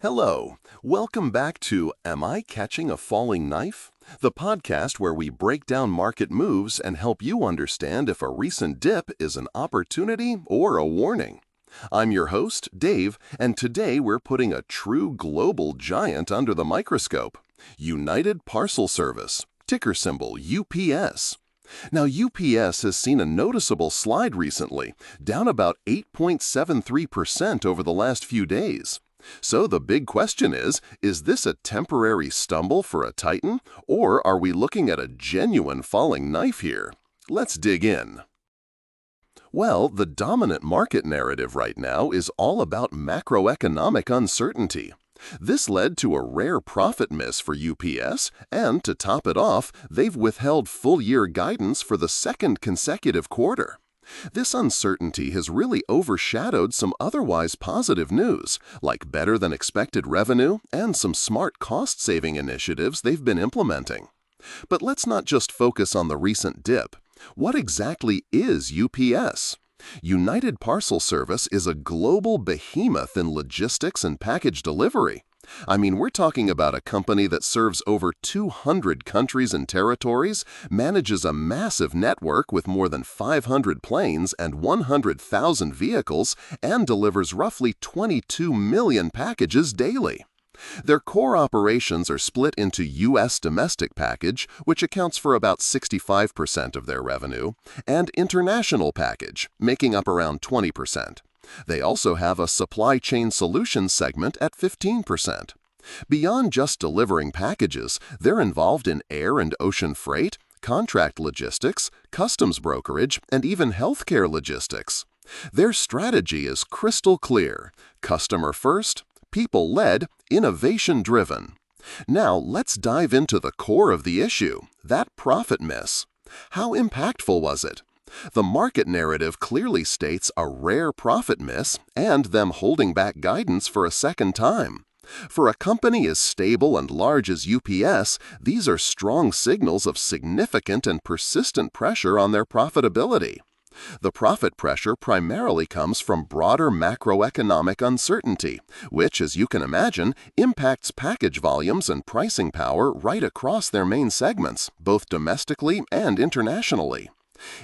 Hello, welcome back to Am I Catching a Falling Knife? The podcast where we break down market moves and help you understand if a recent dip is an opportunity or a warning. I'm your host, Dave, and today we're putting a true global giant under the microscope, United Parcel Service, ticker symbol UPS. Now, UPS has seen a noticeable slide recently, down about 8.73% over the last few days. So the big question is this a temporary stumble for a titan, or are we looking at a genuine falling knife here? Let's dig in. Well, the dominant market narrative right now is all about macroeconomic uncertainty. This led to a rare profit miss for UPS, and to top it off, they've withheld full-year guidance for the second consecutive quarter. This uncertainty has really overshadowed some otherwise positive news, like better-than-expected revenue and some smart cost-saving initiatives they've been implementing. But let's not just focus on the recent dip. What exactly is UPS? United Parcel Service is a global behemoth in logistics and package delivery. We're talking about a company that serves over 200 countries and territories, manages a massive network with more than 500 planes and 100,000 vehicles, and delivers roughly 22 million packages daily. Their core operations are split into U.S. domestic package, which accounts for about 65% of their revenue, and international package, making up around 20%. They also have a supply chain solutions segment at 15%. Beyond just delivering packages, they're involved in air and ocean freight, contract logistics, customs brokerage, and even healthcare logistics. Their strategy is crystal clear: customer first, people-led, innovation-driven. Now, let's dive into the core of the issue, that profit miss. How impactful was it? The market narrative clearly states a rare profit miss and them holding back guidance for a second time. For a company as stable and large as UPS, these are strong signals of significant and persistent pressure on their profitability. The profit pressure primarily comes from broader macroeconomic uncertainty, which, as you can imagine, impacts package volumes and pricing power right across their main segments, both domestically and internationally.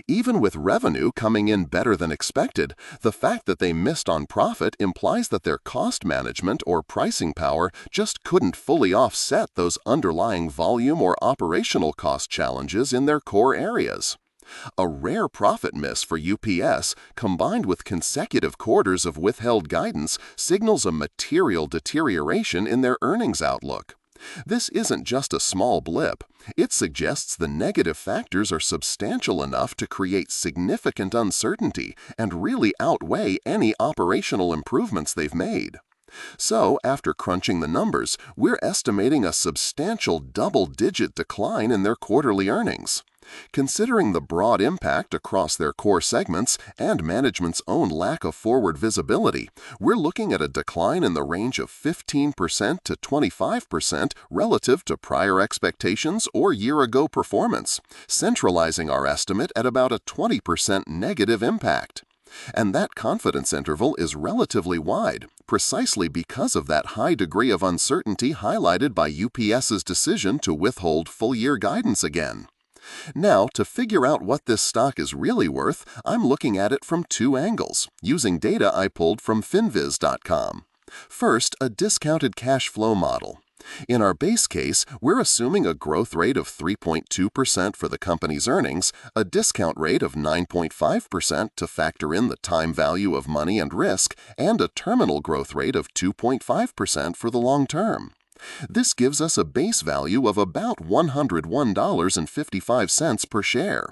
Even with revenue coming in better than expected, the fact that they missed on profit implies that their cost management or pricing power just couldn't fully offset those underlying volume or operational cost challenges in their core areas. A rare profit miss for UPS, combined with consecutive quarters of withheld guidance, signals a material deterioration in their earnings outlook. This isn't just a small blip. It suggests the negative factors are substantial enough to create significant uncertainty and really outweigh any operational improvements they've made. So, after crunching the numbers, we're estimating a substantial double-digit decline in their quarterly earnings. Considering the broad impact across their core segments and management's own lack of forward visibility, we're looking at a decline in the range of 15% to 25% relative to prior expectations or year-ago performance, centralizing our estimate at about a 20% negative impact. And that confidence interval is relatively wide, precisely because of that high degree of uncertainty highlighted by UPS's decision to withhold full-year guidance again. Now, to figure out what this stock is really worth, I'm looking at it from two angles, using data I pulled from finviz.com. First, a discounted cash flow model. In our base case, we're assuming a growth rate of 3.2% for the company's earnings, a discount rate of 9.5% to factor in the time value of money and risk, and a terminal growth rate of 2.5% for the long term. This gives us a base value of about $101.55 per share.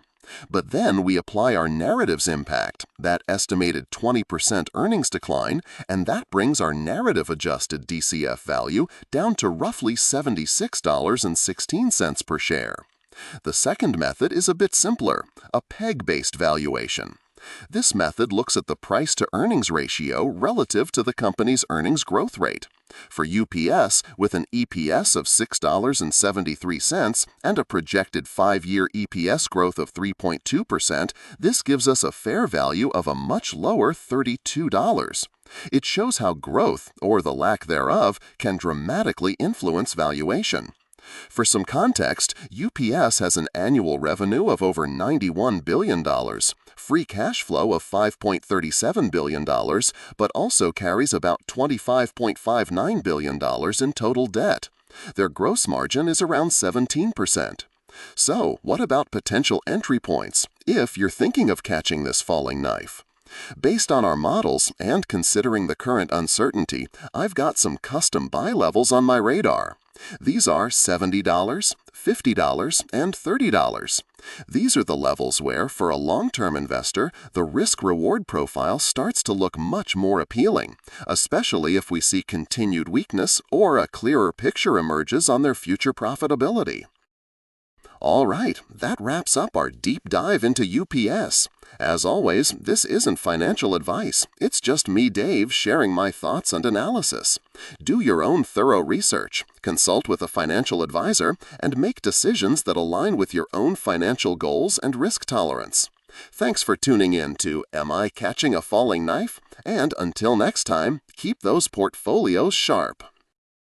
But then we apply our narrative's impact, that estimated 20% earnings decline, and that brings our narrative-adjusted DCF value down to roughly $76.16 per share. The second method is a bit simpler, a PEG-based valuation. This method looks at the price-to-earnings ratio relative to the company's earnings growth rate. For UPS, with an EPS of $6.73 and a projected 5-year EPS growth of 3.2%, this gives us a fair value of a much lower $32. It shows how growth, or the lack thereof, can dramatically influence valuation. For some context, UPS has an annual revenue of over $91 billion, free cash flow of $5.37 billion, but also carries about $25.59 billion in total debt. Their gross margin is around 17%. So, what about potential entry points, if you're thinking of catching this falling knife? Based on our models and considering the current uncertainty, I've got some custom buy levels on my radar. These are $70, $50, and $30. These are the levels where, for a long-term investor, the risk-reward profile starts to look much more appealing, especially if we see continued weakness or a clearer picture emerges on their future profitability. All right, that wraps up our deep dive into UPS. As always, this isn't financial advice. It's just me, Dave, sharing my thoughts and analysis. Do your own thorough research, consult with a financial advisor, and make decisions that align with your own financial goals and risk tolerance. Thanks for tuning in to Am I Catching a Falling Knife? And until next time, keep those portfolios sharp.